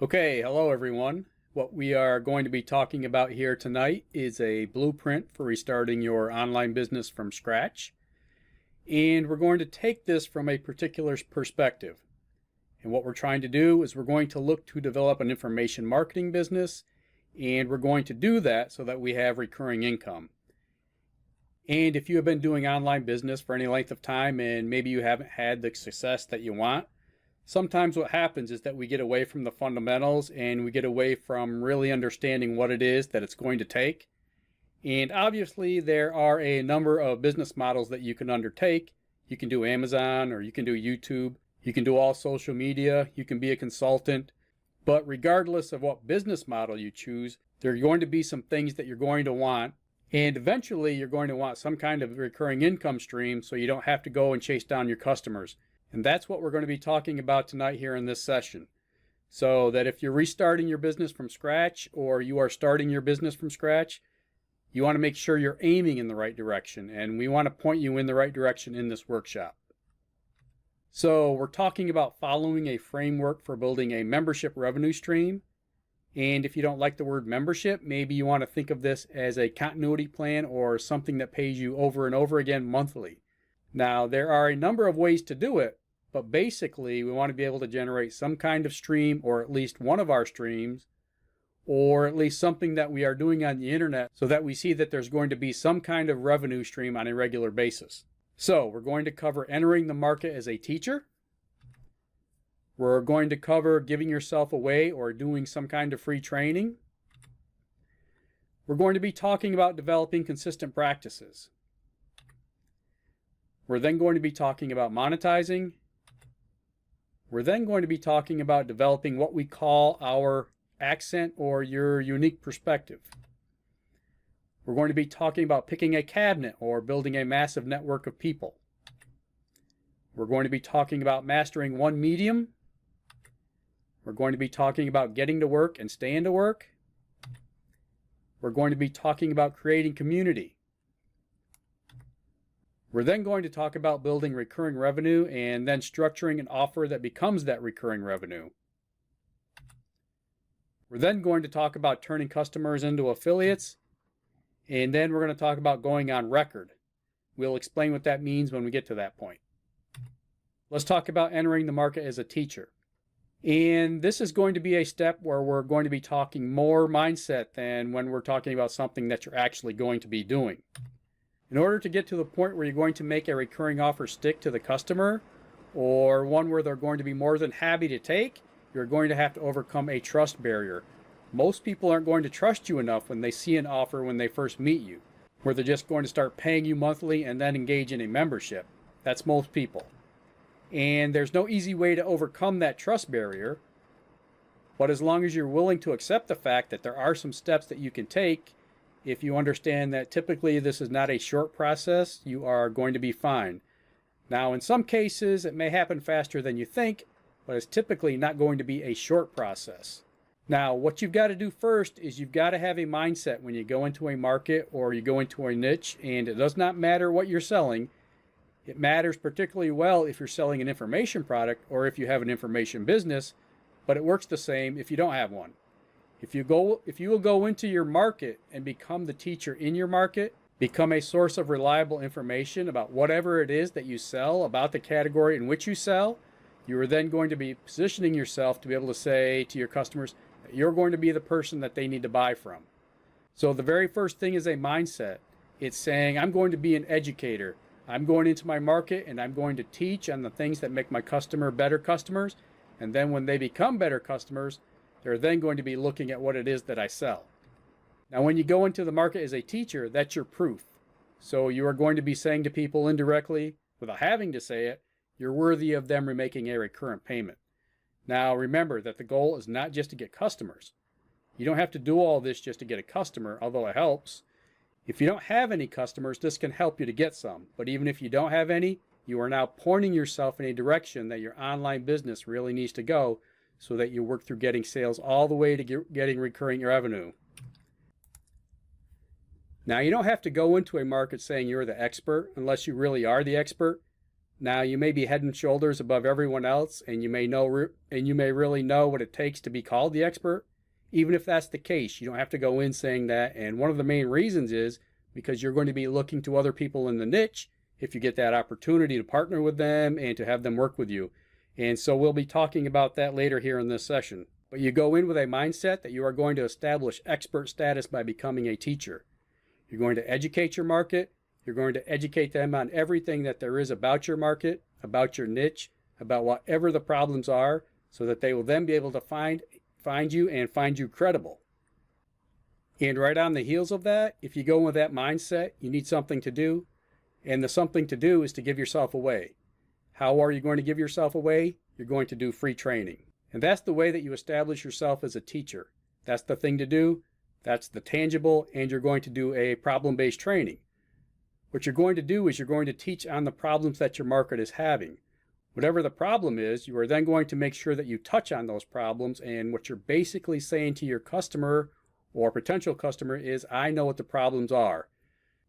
Okay, hello everyone. What we are going to be talking about here tonight is a blueprint for restarting your online business from scratch. And we're going to take this from a particular perspective. And what we're trying to do is we're going to look to develop an information marketing business, and we're going to do that so that we have recurring income. And if you have been doing online business for any length of time and maybe you haven't had the success that you want, sometimes what happens is that we get away from the fundamentals and we get away from really understanding what it is that it's going to take. And obviously there are a number of business models that you can undertake. You can do Amazon, or you can do YouTube. You can do all social media. You can be a consultant. But regardless of what business model you choose, there are going to be some things that you're going to want. And eventually you're going to want some kind of recurring income stream so you don't have to go and chase down your customers. And that's what we're going to be talking about tonight here in this session. So that if you're restarting your business from scratch, or you are starting your business from scratch, you want to make sure you're aiming in the right direction. And we want to point you in the right direction in this workshop. So we're talking about following a framework for building a membership revenue stream. And if you don't like the word membership, maybe you want to think of this as a continuity plan or something that pays you over and over again monthly. Now, there are a number of ways to do it, but basically we want to be able to generate some kind of stream, or at least one of our streams, or at least something that we are doing on the internet so that we see that there's going to be some kind of revenue stream on a regular basis. So we're going to cover entering the market as a teacher. We're going to cover giving yourself away or doing some kind of free training. We're going to be talking about developing consistent practices. We're then going to be talking about monetizing. We're then going to be talking about developing what we call our accent or your unique perspective. We're going to be talking about picking a cabinet or building a massive network of people. We're going to be talking about mastering one medium. We're going to be talking about getting to work and staying to work. We're going to be talking about creating community. We're then going to talk about building recurring revenue and then structuring an offer that becomes that recurring revenue. We're then going to talk about turning customers into affiliates, and then we're going to talk about going on record. We'll explain what that means when we get to that point. Let's talk about entering the market as a teacher. And this is going to be a step where we're going to be talking more mindset than when we're talking about something that you're actually going to be doing. In order to get to the point where you're going to make a recurring offer stick to the customer, or one where they're going to be more than happy to take, you're going to have to overcome a trust barrier. Most people aren't going to trust you enough when they see an offer when they first meet you, where they're just going to start paying you monthly and then engage in a membership. That's most people. And there's no easy way to overcome that trust barrier. But as long as you're willing to accept the fact that there are some steps that you can take, if you understand that typically this is not a short process, you are going to be fine. Now, in some cases, it may happen faster than you think, but it's typically not going to be a short process. Now, what you've got to do first is you've got to have a mindset when you go into a market or you go into a niche, and it does not matter what you're selling. It matters particularly well if you're selling an information product or if you have an information business, but it works the same if you don't have one. If you will go into your market and become the teacher in your market, become a source of reliable information about whatever it is that you sell, about the category in which you sell, you are then going to be positioning yourself to be able to say to your customers that you're going to be the person that they need to buy from. So the very first thing is a mindset. It's saying, I'm going to be an educator. I'm going into my market and I'm going to teach on the things that make my customer better customers. And then when they become better customers, they're then going to be looking at what it is that I sell. Now, when you go into the market as a teacher, that's your proof. So you are going to be saying to people indirectly, without having to say it, you're worthy of them making a recurrent payment. Now, remember that the goal is not just to get customers. You don't have to do all this just to get a customer, although it helps. If you don't have any customers, this can help you to get some. But even if you don't have any, you are now pointing yourself in a direction that your online business really needs to go, so that you work through getting sales all the way to getting recurring revenue. Now, you don't have to go into a market saying you're the expert unless you really are the expert. Now, you may be head and shoulders above everyone else, and you may really know what it takes to be called the expert. Even if that's the case, you don't have to go in saying that. And one of the main reasons is because you're going to be looking to other people in the niche if you get that opportunity to partner with them and to have them work with you. And so we'll be talking about that later here in this session. But you go in with a mindset that you are going to establish expert status by becoming a teacher. You're going to educate your market. You're going to educate them on everything that there is about your market, about your niche, about whatever the problems are, so that they will then be able to find you and find you credible. And right on the heels of that, if you go with that mindset, you need something to do. And the something to do is to give yourself away. How are you going to give yourself away? You're going to do free training. And that's the way that you establish yourself as a teacher. That's the thing to do. That's the tangible. And you're going to do a problem-based training. What you're going to do is you're going to teach on the problems that your market is having. Whatever the problem is, you are then going to make sure that you touch on those problems. And what you're basically saying to your customer or potential customer is, I know what the problems are.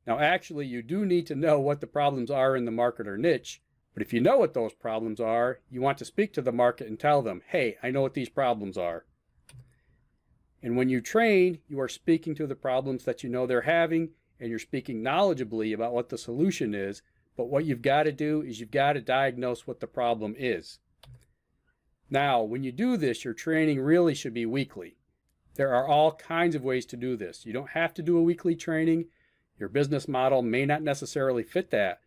Now, actually, you do need to know what the problems are in the market or niche. But if you know what those problems are, you want to speak to the market and tell them, hey, I know what these problems are. And when you train, you are speaking to the problems that you know they're having, and you're speaking knowledgeably about what the solution is. But what you've got to do is you've got to diagnose what the problem is. Now, when you do this, your training really should be weekly. There are all kinds of ways to do this. You don't have to do a weekly training. Your business model may not necessarily fit that.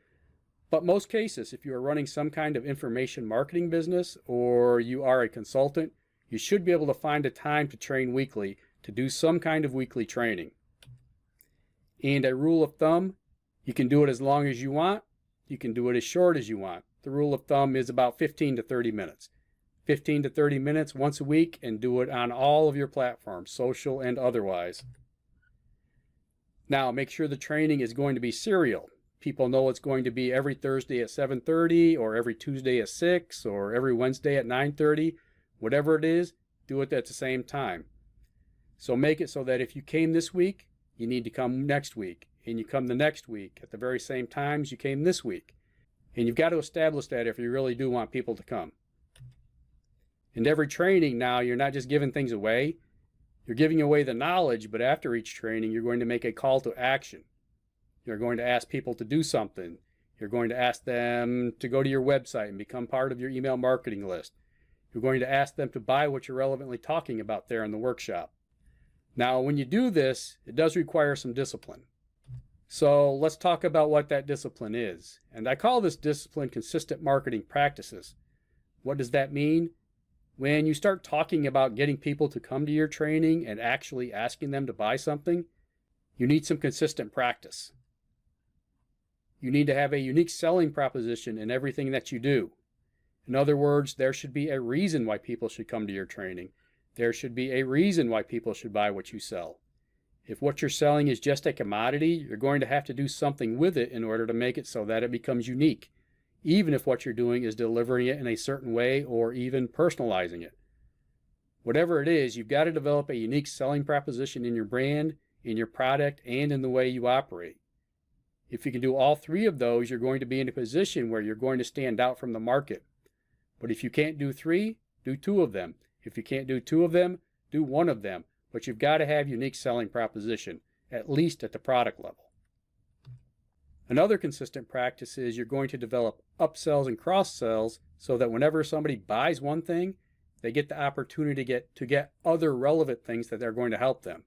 But most cases, if you are running some kind of information marketing business or you are a consultant, you should be able to find a time to train weekly, to do some kind of weekly training. And a rule of thumb, you can do it as long as you want. You can do it as short as you want. The rule of thumb is about 15 to 30 minutes. 15 to 30 minutes once a week, and do it on all of your platforms, social and otherwise. Now, make sure the training is going to be serial. People know it's going to be every Thursday at 7:30 or every Tuesday at 6 or every Wednesday at 9:30. Whatever it is, do it at the same time. So make it so that if you came this week, you need to come next week. And you come the next week at the very same times you came this week. And you've got to establish that if you really do want people to come. In every training now, you're not just giving things away. You're giving away the knowledge, but after each training, you're going to make a call to action. You're going to ask people to do something. You're going to ask them to go to your website and become part of your email marketing list. You're going to ask them to buy what you're relevantly talking about there in the workshop. Now, when you do this, it does require some discipline. So let's talk about what that discipline is. And I call this discipline consistent marketing practices. What does that mean? When you start talking about getting people to come to your training and actually asking them to buy something, you need some consistent practice. You need to have a unique selling proposition in everything that you do. In other words, there should be a reason why people should come to your training. There should be a reason why people should buy what you sell. If what you're selling is just a commodity, you're going to have to do something with it in order to make it so that it becomes unique, even if what you're doing is delivering it in a certain way or even personalizing it. Whatever it is, you've got to develop a unique selling proposition in your brand, in your product, and in the way you operate. If you can do all three of those, you're going to be in a position where you're going to stand out from the market. But if you can't do three, do two of them. If you can't do two of them, do one of them. But you've got to have unique selling proposition, at least at the product level. Another consistent practice is you're going to develop upsells and cross-sells so that whenever somebody buys one thing, they get the opportunity to get other relevant things that are going to help them.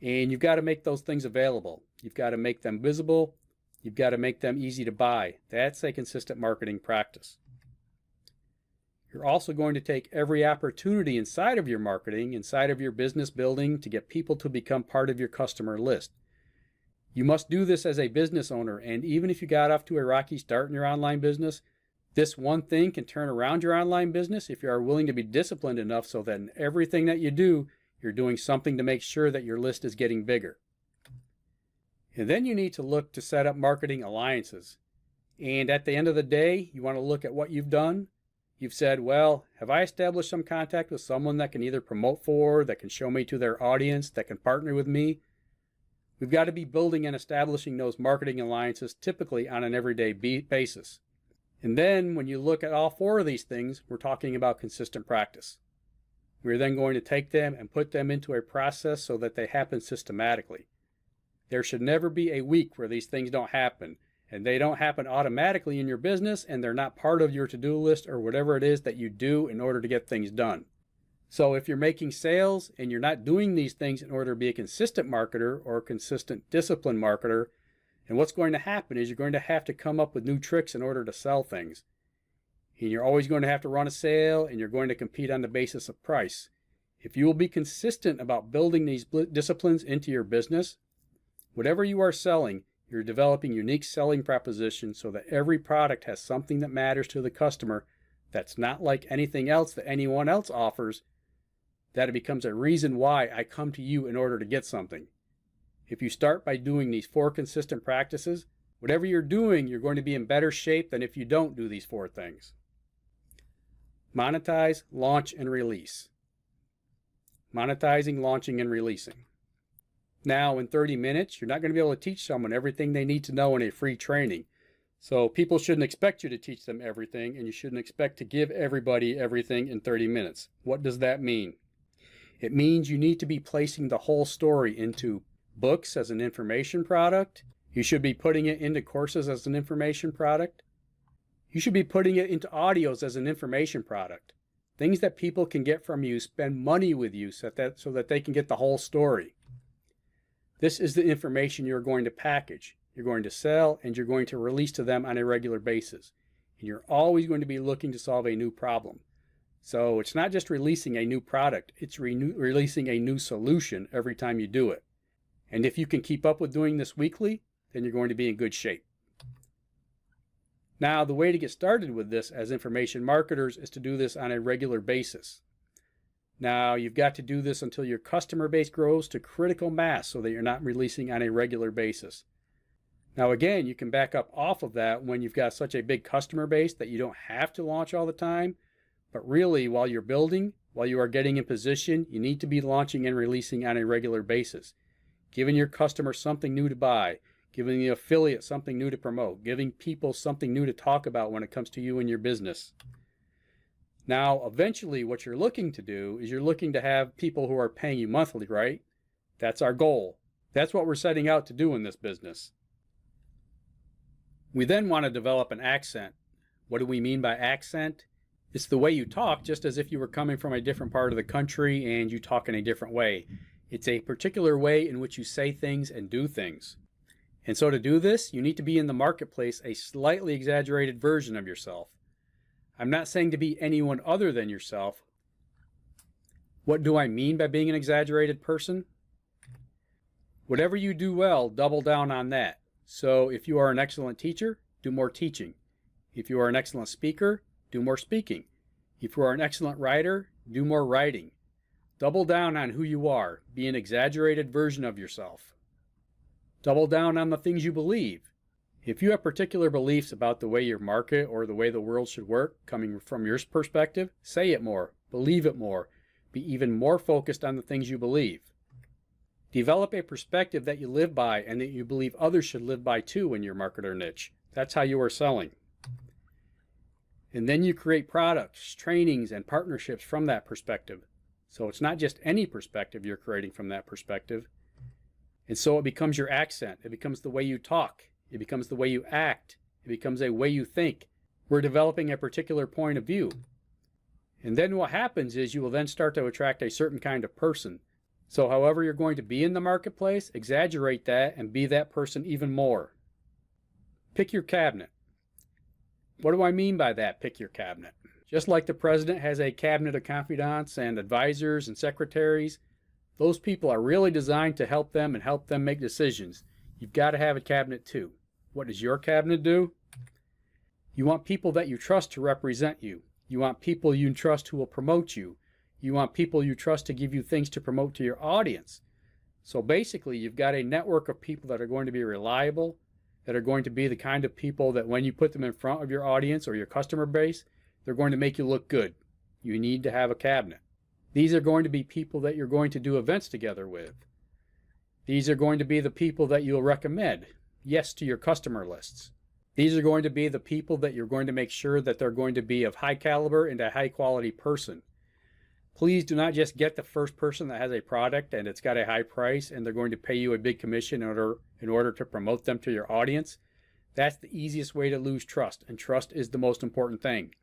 And you've got to make those things available. You've got to make them visible. You've got to make them easy to buy. That's a consistent marketing practice. You're also going to take every opportunity inside of your marketing, inside of your business building, to get people to become part of your customer list. You must do this as a business owner, and even if you got off to a rocky start in your online business, this one thing can turn around your online business if you are willing to be disciplined enough so that in everything that you do, you're doing something to make sure that your list is getting bigger. And then you need to look to set up marketing alliances. And at the end of the day, you want to look at what you've done. You've said, well, have I established some contact with someone that can either promote for, that can show me to their audience, that can partner with me? We've got to be building and establishing those marketing alliances typically on an everyday basis. And then when you look at all four of these things, we're talking about consistent practice. We're then going to take them and put them into a process so that they happen systematically. There should never be a week where these things don't happen, and they don't happen automatically in your business, and they're not part of your to-do list or whatever it is that you do in order to get things done. So if you're making sales and you're not doing these things in order to be a consistent marketer or a consistent disciplined marketer, and what's going to happen is you're going to have to come up with new tricks in order to sell things. And you're always going to have to run a sale, and you're going to compete on the basis of price. If you will be consistent about building these disciplines into your business, whatever you are selling, you're developing unique selling propositions so that every product has something that matters to the customer that's not like anything else that anyone else offers, that it becomes a reason why I come to you in order to get something. If you start by doing these 4 consistent practices, whatever you're doing, you're going to be in better shape than if you don't do these 4 things. Monetize, launch, and release. Monetizing, launching, and releasing. Now, in 30 minutes, you're not going to be able to teach someone everything they need to know in a free training. So people shouldn't expect you to teach them everything, and you shouldn't expect to give everybody everything in 30 minutes. What does that mean? It means you need to be placing the whole story into books as an information product. You should be putting it into courses as an information product. You should be putting it into audios as an information product. Things that people can get from you, spend money with you so that they can get the whole story. This is the information you're going to package, you're going to sell, and you're going to release to them on a regular basis. And you're always going to be looking to solve a new problem. So it's not just releasing a new product, it's releasing a new solution every time you do it. And if you can keep up with doing this weekly, then you're going to be in good shape. Now, the way to get started with this as information marketers is to do this on a regular basis. Now, you've got to do this until your customer base grows to critical mass so that you're not releasing on a regular basis. Now, again, you can back up off of that when you've got such a big customer base that you don't have to launch all the time. But really, while you're building, while you are getting in position, you need to be launching and releasing on a regular basis. Giving your customer something new to buy, giving the affiliate something new to promote, giving people something new to talk about when it comes to you and your business. Now, eventually, what you're looking to do is you're looking to have people who are paying you monthly, right? That's our goal. That's what we're setting out to do in this business. We then want to develop an accent. What do we mean by accent? It's the way you talk, just as if you were coming from a different part of the country and you talk in a different way. It's a particular way in which you say things and do things. And so to do this, you need to be in the marketplace a slightly exaggerated version of yourself. I'm not saying to be anyone other than yourself. What do I mean by being an exaggerated person? Whatever you do well, double down on that. So if you are an excellent teacher, do more teaching. If you are an excellent speaker, do more speaking. If you are an excellent writer, do more writing. Double down on who you are. Be an exaggerated version of yourself. Double down on the things you believe. If you have particular beliefs about the way your market or the way the world should work, coming from your perspective, say it more, believe it more, be even more focused on the things you believe. Develop a perspective that you live by and that you believe others should live by too in your market or niche. That's how you are selling. And then you create products, trainings, and partnerships from that perspective. So it's not just any perspective you're creating from that perspective. And so it becomes your accent. It becomes the way you talk. It becomes the way you act. It becomes a way you think. We're developing a particular point of view. And then what happens is you will then start to attract a certain kind of person. So however you're going to be in the marketplace, exaggerate that and be that person even more. Pick your cabinet. What do I mean by that, pick your cabinet? Just like the president has a cabinet of confidants and advisors and secretaries, those people are really designed to help them and help them make decisions. You've got to have a cabinet too. What does your cabinet do? You want people that you trust to represent you. You want people you trust who will promote you. You want people you trust to give you things to promote to your audience. So basically, you've got a network of people that are going to be reliable, that are going to be the kind of people that when you put them in front of your audience or your customer base, they're going to make you look good. You need to have a cabinet. These are going to be people that you're going to do events together with. These are going to be the people that you'll recommend, yes, to your customer lists. These are going to be the people that you're going to make sure that they're going to be of high caliber and a high quality person. Please do not just get the first person that has a product and it's got a high price and they're going to pay you a big commission in order to promote them to your audience. That's the easiest way to lose trust, and trust is the most important thing.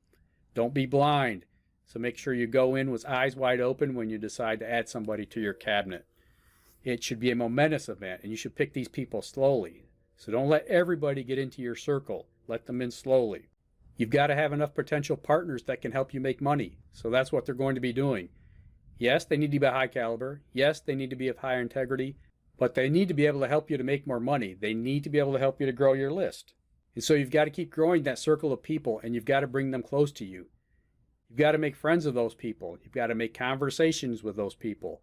Don't be blind, so make sure you go in with eyes wide open when you decide to add somebody to your cabinet. It should be a momentous event, and you should pick these people slowly. So don't let everybody get into your circle. Let them in slowly. You've got to have enough potential partners that can help you make money. So that's what they're going to be doing. Yes, they need to be high caliber. Yes, they need to be of higher integrity. But they need to be able to help you to make more money. They need to be able to help you to grow your list. And so you've got to keep growing that circle of people, and you've got to bring them close to you. You've got to make friends of those people. You've got to make conversations with those people.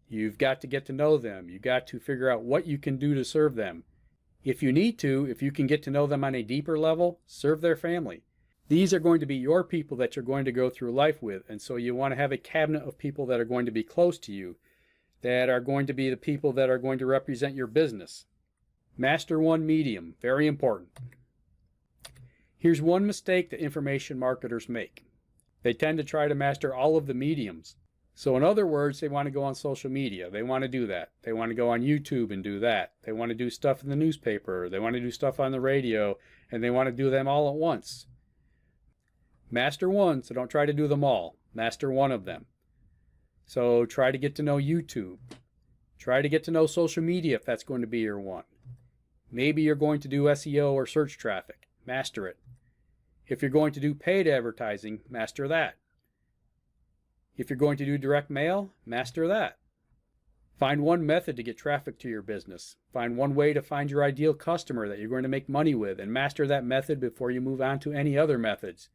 You've got to get to know them. You've got to figure out what you can do to serve them. If you need to, if you can get to know them on a deeper level, serve their family. These are going to be your people that you're going to go through life with, and so you want to have a cabinet of people that are going to be close to you, that are going to be the people that are going to represent your business. Master one medium, very important. Here's one mistake that information marketers make. They tend to try to master all of the mediums. So in other words, they want to go on social media. They want to do that. They want to go on YouTube and do that. They want to do stuff in the newspaper. They want to do stuff on the radio, and they want to do them all at once. Master one, so don't try to do them all. Master one of them. So try to get to know YouTube. Try to get to know social media if that's going to be your one. Maybe you're going to do SEO or search traffic. Master it. If you're going to do paid advertising, master that. If you're going to do direct mail, master that. Find one method to get traffic to your business. Find one way to find your ideal customer that you're going to make money with, and master that method before you move on to any other methods.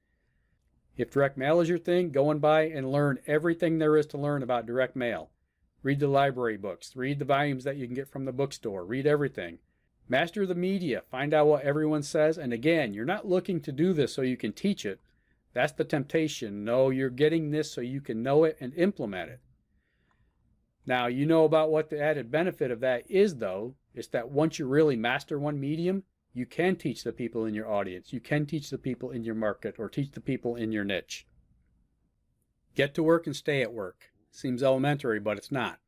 If direct mail is your thing, go and buy and learn everything there is to learn about direct mail. Read the library books. Read the volumes that you can get from the bookstore. Read everything. Master the media. Find out what everyone says. And again, you're not looking to do this so you can teach it. That's the temptation. No, you're getting this so you can know it and implement it. Now, you know about what the added benefit of that is, though. It's that once you really master one medium, you can teach the people in your audience. You can teach the people in your market or teach the people in your niche. Get to work and stay at work. Seems elementary, but it's not.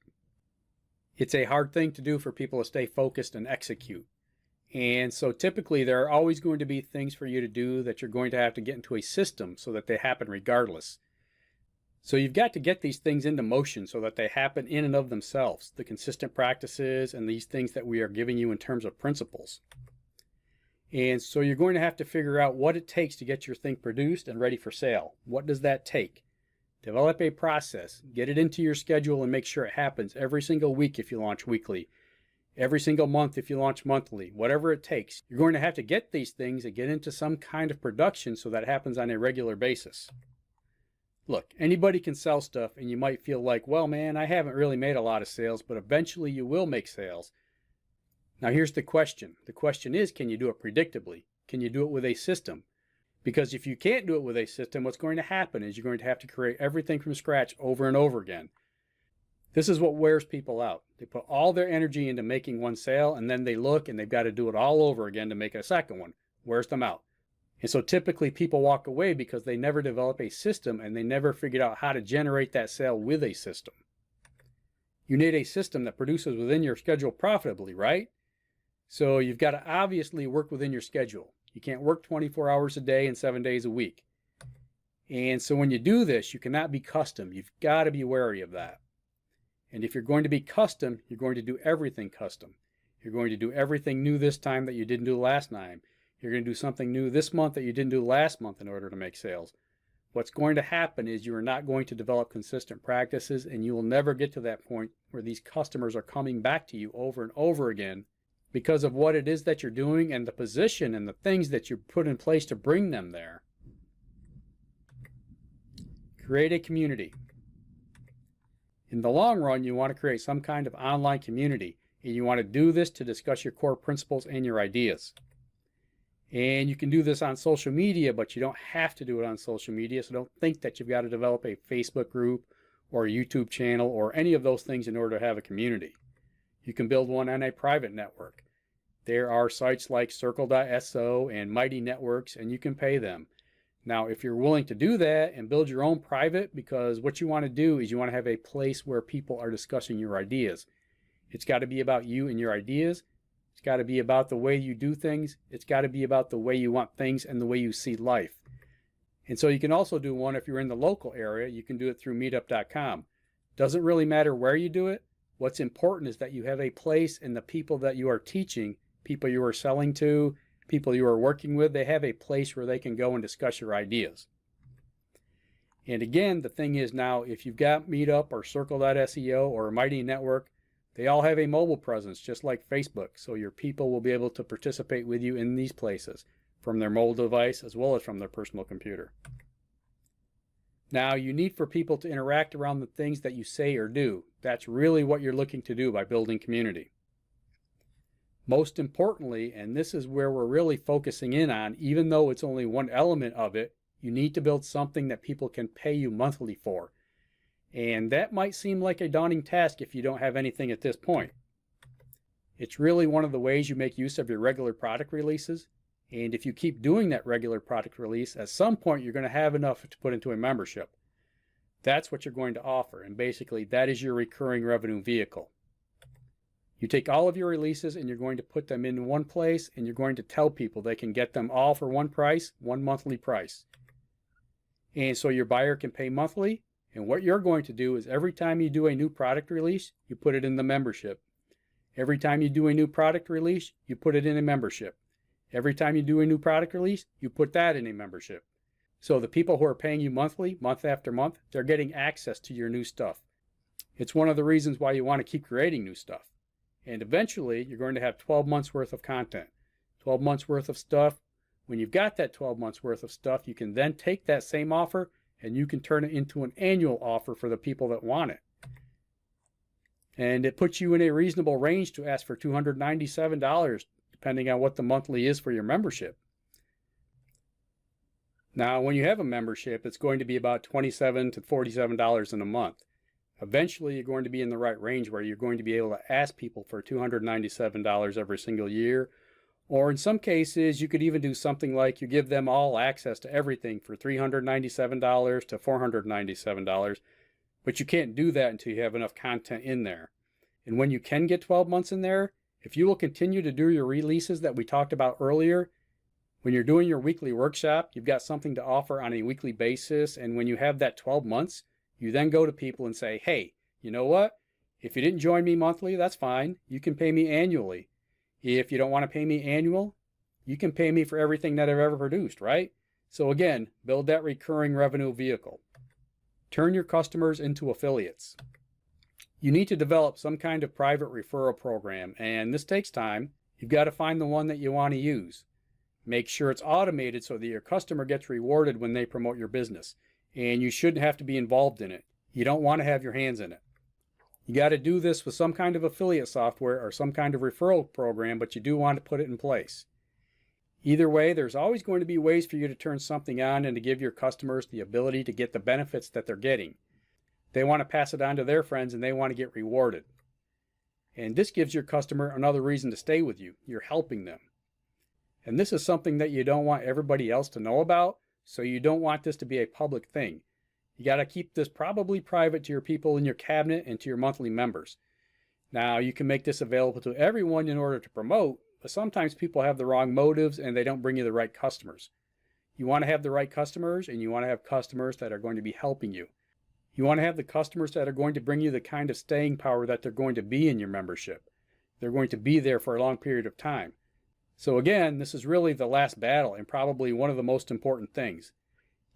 It's a hard thing to do for people to stay focused and execute. And so typically there are always going to be things for you to do that you're going to have to get into a system so that they happen regardless. So you've got to get these things into motion so that they happen in and of themselves, the consistent practices and these things that we are giving you in terms of principles. And so you're going to have to figure out what it takes to get your thing produced and ready for sale. What does that take? Develop a process, get it into your schedule, and make sure it happens every single week if you launch weekly, every single month if you launch monthly, whatever it takes. You're going to have to get these things and get into some kind of production so that happens on a regular basis. Look, anybody can sell stuff, and you might feel like, well, man, I haven't really made a lot of sales, but eventually you will make sales. Now here's the question. The question is, can you do it predictably? Can you do it with a system? Because if you can't do it with a system, what's going to happen is you're going to have to create everything from scratch over and over again. This is what wears people out. They put all their energy into making one sale, and then they look and they've got to do it all over again to make a second one. Wears them out. And so typically people walk away because they never develop a system and they never figured out how to generate that sale with a system. You need a system that produces within your schedule profitably, right? So you've got to obviously work within your schedule. You can't work 24 hours a day and 7 days a week. And so when you do this, you cannot be custom. You've got to be wary of that. And if you're going to be custom, you're going to do everything custom. You're going to do everything new this time that you didn't do last time. You're going to do something new this month that you didn't do last month in order to make sales. What's going to happen is you are not going to develop consistent practices, and you will never get to that point where these customers are coming back to you over and over again because of what it is that you're doing and the position and the things that you put in place to bring them there. Create a community. In the long run, you want to create some kind of online community, and you want to do this to discuss your core principles and your ideas. And you can do this on social media, but you don't have to do it on social media, so don't think that you've got to develop a Facebook group or a YouTube channel or any of those things in order to have a community. You can build one on a private network. There are sites like Circle.so and Mighty Networks, and you can pay them. Now, if you're willing to do that and build your own private, because what you want to do is you want to have a place where people are discussing your ideas. It's got to be about you and your ideas. It's got to be about the way you do things. It's got to be about the way you want things and the way you see life. And so you can also do one if you're in the local area. You can do it through meetup.com. Doesn't really matter where you do it. What's important is that you have a place, and the people that you are teaching, people you are selling to, people you are working with, they have a place where they can go and discuss your ideas. And again, the thing is now, if you've got Meetup or Circle.seo or Mighty Network, they all have a mobile presence, just like Facebook. So your people will be able to participate with you in these places from their mobile device as well as from their personal computer. Now, you need for people to interact around the things that you say or do. That's really what you're looking to do by building community. Most importantly, and this is where we're really focusing in on, even though it's only one element of it, you need to build something that people can pay you monthly for. And that might seem like a daunting task if you don't have anything at this point. It's really one of the ways you make use of your regular product releases. And if you keep doing that regular product release, at some point you're going to have enough to put into a membership. That's what you're going to offer. And basically that is your recurring revenue vehicle. You take all of your releases and you're going to put them in one place, and you're going to tell people they can get them all for one price, one monthly price. And so your buyer can pay monthly. And what you're going to do is every time you do a new product release, you put it in the membership. Every time you do a new product release, you put it in a membership. Every time you do a new product release, you put that in a membership. So the people who are paying you monthly, month after month, they're getting access to your new stuff. It's one of the reasons why you want to keep creating new stuff. And eventually, you're going to have 12 months worth of content, 12 months worth of stuff. When you've got that 12 months worth of stuff, you can then take that same offer and you can turn it into an annual offer for the people that want it. And it puts you in a reasonable range to ask for $297, depending on what the monthly is for your membership. Now, when you have a membership, it's going to be about $27 to $47 in a month. Eventually, you're going to be in the right range where you're going to be able to ask people for $297 every single year. Or in some cases, you could even do something like you give them all access to everything for $397 to $497. But you can't do that until you have enough content in there. And when you can get 12 months in there, if you will continue to do your releases that we talked about earlier, when you're doing your weekly workshop, you've got something to offer on a weekly basis. And when you have that 12 months, you then go to people and say, hey, you know what? If you didn't join me monthly, that's fine. You can pay me annually. If you don't want to pay me annual, you can pay me for everything that I've ever produced, right? So again, build that recurring revenue vehicle. Turn your customers into affiliates. You need to develop some kind of private referral program, and this takes time. You've got to find the one that you want to use. Make sure it's automated so that your customer gets rewarded when they promote your business. And you shouldn't have to be involved in it. You don't want to have your hands in it. You got to do this with some kind of affiliate software or some kind of referral program, but you do want to put it in place. Either way, there's always going to be ways for you to turn something on and to give your customers the ability to get the benefits that they're getting. They want to pass it on to their friends and they want to get rewarded. And this gives your customer another reason to stay with you. You're helping them. And this is something that you don't want everybody else to know about, so you don't want this to be a public thing. You got to keep this probably private to your people in your cabinet and to your monthly members. Now, you can make this available to everyone in order to promote, but sometimes people have the wrong motives and they don't bring you the right customers. You want to have the right customers, and you want to have customers that are going to be helping you. You want to have the customers that are going to bring you the kind of staying power that they're going to be in your membership. They're going to be there for a long period of time. So again, this is really the last battle and probably one of the most important things.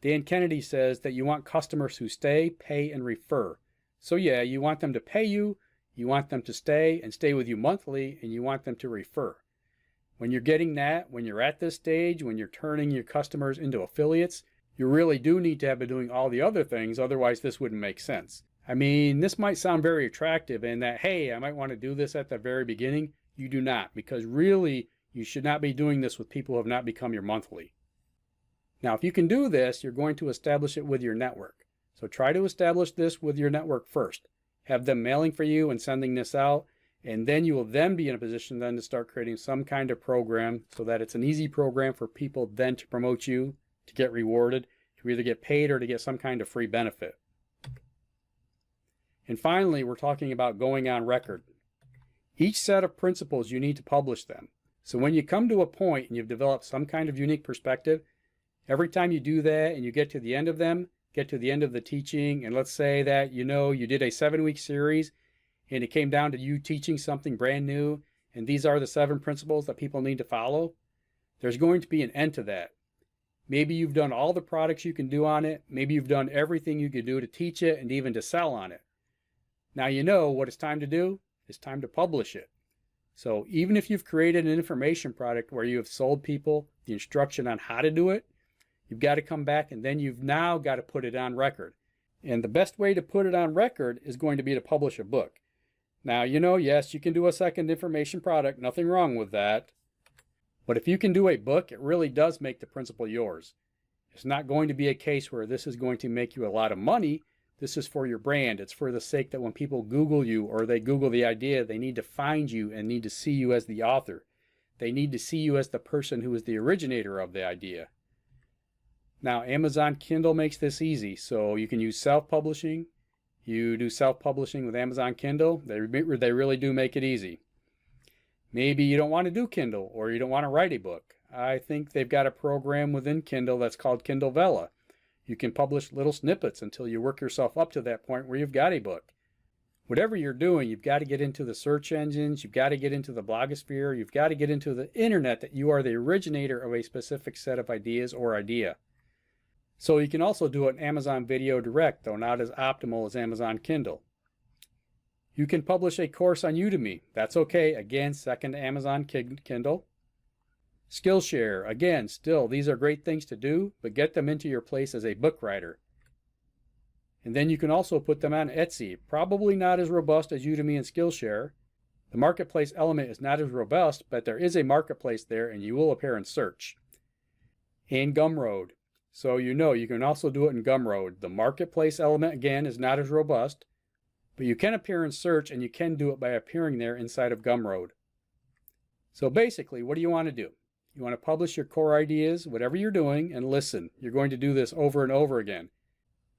Dan Kennedy says that you want customers who stay, pay, and refer. So yeah, you want them to pay you, you want them to stay and stay with you monthly, and you want them to refer. When you're getting that, when you're at this stage, when you're turning your customers into affiliates, you really do need to have been doing all the other things, otherwise this wouldn't make sense. I mean, this might sound very attractive and that, hey, I might want to do this at the very beginning. You do not, because really, you should not be doing this with people who have not become your monthly. Now, if you can do this, you're going to establish it with your network. So try to establish this with your network first. Have them mailing for you and sending this out. And then you will then be in a position then to start creating some kind of program so that it's an easy program for people then to promote you, to get rewarded, to either get paid or to get some kind of free benefit. And finally, we're talking about going on record. Each set of principles, you need to publish them. So when you come to a point and you've developed some kind of unique perspective, every time you do that and you get to the end of them, get to the end of the teaching, and let's say that you did a 7-week series and it came down to you teaching something brand new, and these are the 7 principles that people need to follow, there's going to be an end to that. Maybe you've done all the products you can do on it. Maybe you've done everything you could do to teach it and even to sell on it. Now you know what it's time to do. It's time to publish it. So even if you've created an information product where you have sold people the instruction on how to do it, you've got to come back and then you've now got to put it on record. And the best way to put it on record is going to be to publish a book. Now, yes, you can do a second information product. Nothing wrong with that. But if you can do a book, it really does make the principle yours. It's not going to be a case where this is going to make you a lot of money. This is for your brand. It's for the sake that when people Google you or they Google the idea, they need to find you and need to see you as the author. They need to see you as the person who is the originator of the idea. Now, Amazon Kindle makes this easy. So you can use self-publishing. You do self-publishing with Amazon Kindle. They really do make it easy. Maybe you don't want to do Kindle or you don't want to write a book. I think they've got a program within Kindle that's called Kindle Vella. You can publish little snippets until you work yourself up to that point where you've got a book. Whatever you're doing, you've got to get into the search engines, you've got to get into the blogosphere, you've got to get into the internet that you are the originator of a specific set of ideas or idea. So you can also do it in Amazon Video Direct, though not as optimal as Amazon Kindle. You can publish a course on Udemy. That's okay. Again, second to Amazon Kindle. Skillshare. Again, still, these are great things to do, but get them into your place as a book writer. And then you can also put them on Etsy. Probably not as robust as Udemy and Skillshare. The marketplace element is not as robust, but there is a marketplace there and you will appear in search. And Gumroad. So you can also do it in Gumroad. The marketplace element, again, is not as robust, but you can appear in search and you can do it by appearing there inside of Gumroad. So basically, what do you want to do? You want to publish your core ideas, whatever you're doing, and listen. You're going to do this over and over again.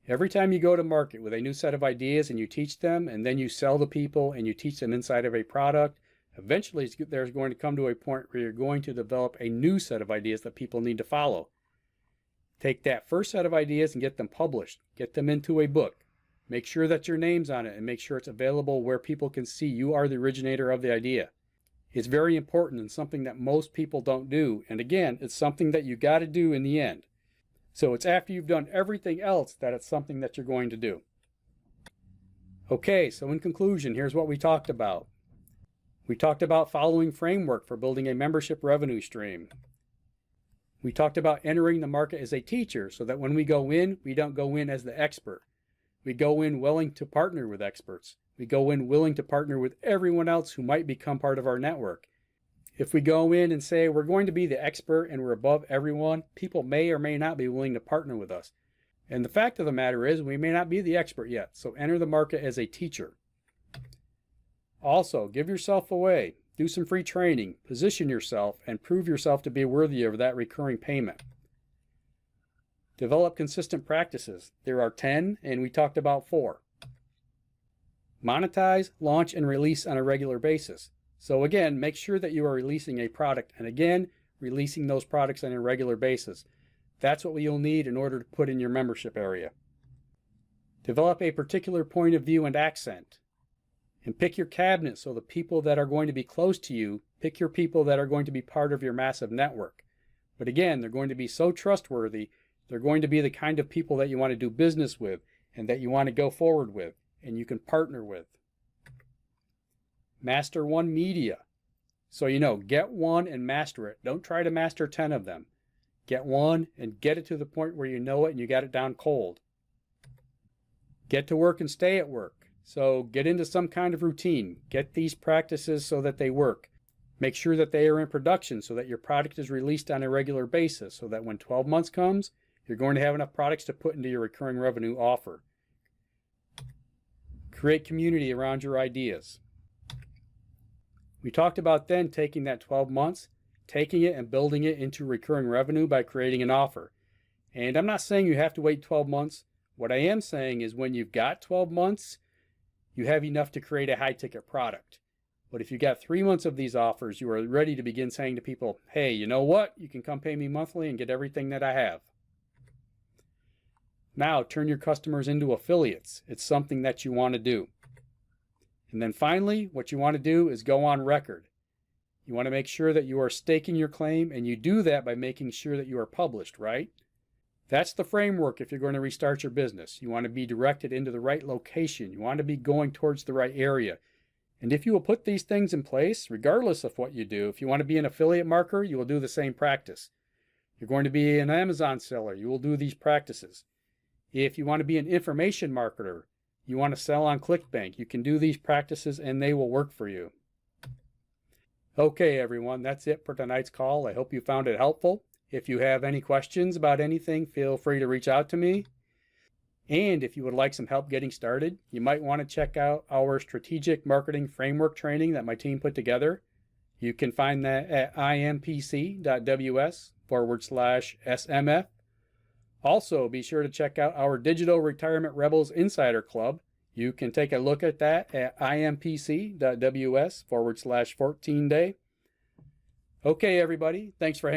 Every time you go to market with a new set of ideas and you teach them, and then you sell to people and you teach them inside of a product, eventually there's going to come to a point where you're going to develop a new set of ideas that people need to follow. Take that first set of ideas and get them published. Get them into a book. Make sure that your name's on it and make sure it's available where people can see you are the originator of the idea. It's very important and something that most people don't do. And again, it's something that you got to do in the end. So it's after you've done everything else that it's something that you're going to do. Okay, so in conclusion, here's what we talked about. We talked about following framework for building a membership revenue stream. We talked about entering the market as a teacher so that when we go in, we don't go in as the expert. We go in willing to partner with experts. We go in willing to partner with everyone else who might become part of our network. If we go in and say we're going to be the expert and we're above everyone, people may or may not be willing to partner with us. And the fact of the matter is we may not be the expert yet, so enter the market as a teacher. Also, give yourself away. Do some free training, position yourself, and prove yourself to be worthy of that recurring payment. Develop consistent practices. There are 10, and we talked about 4. Monetize, launch, and release on a regular basis. So again, make sure that you are releasing a product, and again, releasing those products on a regular basis. That's what you'll need in order to put in your membership area. Develop a particular point of view and accent. And pick your cabinet so the people that are going to be close to you, pick your people that are going to be part of your massive network. But again, they're going to be so trustworthy, they're going to be the kind of people that you want to do business with and that you want to go forward with and you can partner with. Master one media. So get one and master it. Don't try to master 10 of them. Get one and get it to the point where you know it and you got it down cold. Get to work and stay at work. So get into some kind of routine. Get these practices so that they work. Make sure that they are in production so that your product is released on a regular basis so that when 12 months comes, you're going to have enough products to put into your recurring revenue offer. Create community around your ideas. We talked about then taking that 12 months, taking it and building it into recurring revenue by creating an offer. And I'm not saying you have to wait 12 months. What I am saying is when you've got 12 months, you have enough to create a high ticket product. But if you got 3 months of these offers, you are ready to begin saying to people, hey, you know what? You can come pay me monthly and get everything that I have. Now, turn your customers into affiliates. It's something that you want to do. And then finally, what you want to do is go on record. You want to make sure that you are staking your claim, and you do that by making sure that you are published, right? That's the framework if you're going to restart your business. You want to be directed into the right location. You want to be going towards the right area. And if you will put these things in place, regardless of what you do, if you want to be an affiliate marketer, you will do the same practice. You're going to be an Amazon seller, you will do these practices. If you want to be an information marketer, you want to sell on ClickBank, you can do these practices and they will work for you. Okay, everyone, that's it for tonight's call. I hope you found it helpful. If you have any questions about anything, feel free to reach out to me. And if you would like some help getting started, you might want to check out our strategic marketing framework training that my team put together. You can find that at impc.ws/SMF. Also, be sure to check out our Digital Retirement Rebels Insider Club. You can take a look at that at impc.ws/14day. Okay, everybody, thanks for